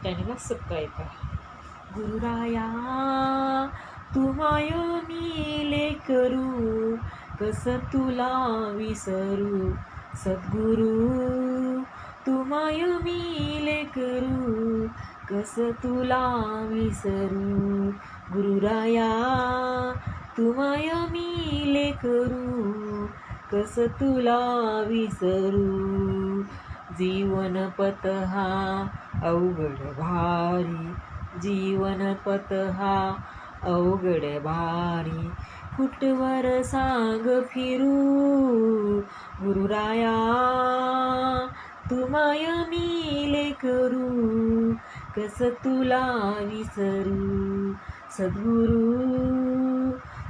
चॅनेलला सबस्क्राईब करा. गुरुराया तुमाय मी लेकरू, कसं तुला विसरू. सद्गुरू तुमाय मी लेकरू, कसं तुला विसरू. गुरुराया तुमाय मी लेकरू, कसं तुला विसरू. जीवन पथ हा अवघड भारी, जीवन पथ हा अवघड भारी. कुठवर सांग फिरू. गुरुराया तुमाय मी लेकरू, कसं तुला विसरू. सद्गुरू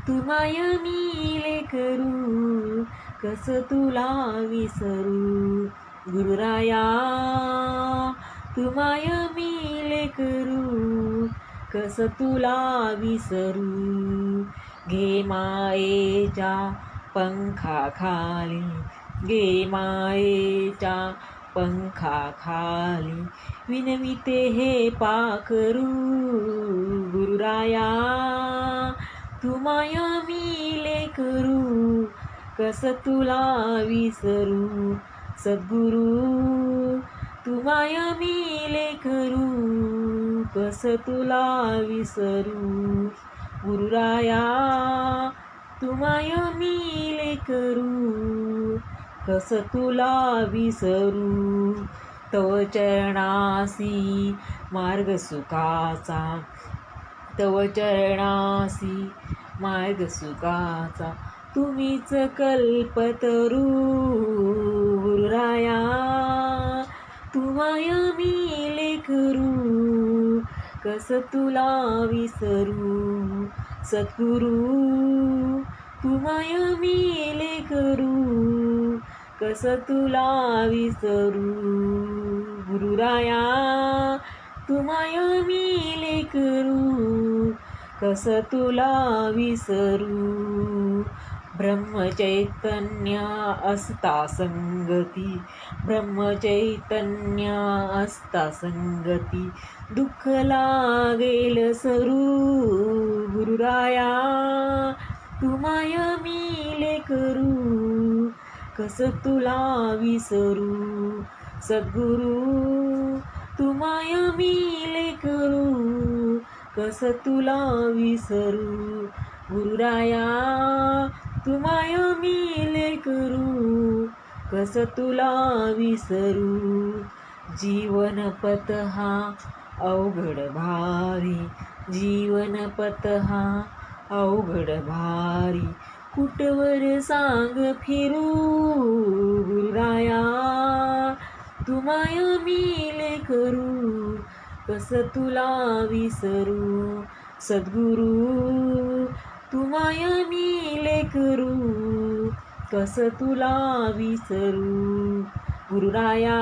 तुमाय मी लेकरू, कसं तुला विसरू. गुरुराया तुमाय मी लेकरू, कसं तुला विसरू. घे मायेच्या पंखाखाली, घे मायेच्या पंखाखाली, विनविते हे पाखरू. गुरुराया तुमाय मी लेकरू, कसं तुला विसरू. सद्गुरू तुमाय मी लेकरू, कसं तुला विसरू. गुरुराया तुमाय मी लेकरू, कसं तुला विसरू. तव चरणासी मार्ग सुखाचा, तव चरणासी मार्ग सुखाचा, तुम्हीच कल्पतरू. गुरुराया तुमाय मी लेकरू, कसं तुला विसरू. सद्गुरू तुमाय मी लेकरू, कसं तुला विसरू. गुरुराया तुमाय मी लेकरू, कसं तुला विसरू. ब्रह्मचैतन्य असता संगती, ब्रह्मचैतन्य असता संगती, दुःख लागेल सरू. गुरुराया तुमाय मी लेकरू, कसं तुला विसरू. सद्गुरू तुमाय मी लेकरू, कसं तुला विसरू. गुरुराया तुमाय मी लेकरू, कसं तुला विसरू. जीवन पथ हा अवघड भारी, जीवन पथ हा अवघड भारी. कुठवर सांग फिरू. गुरुराया तुमाय मी लेकरू, कसं तुला विसरू. सद्गुरू तुमाय मी लेकरू, कसं तुला विसरू. गुरुराया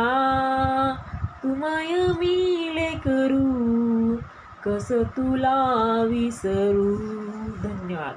तुमाय मी लेकरू, कसं तुला विसरू. धन्यवाद.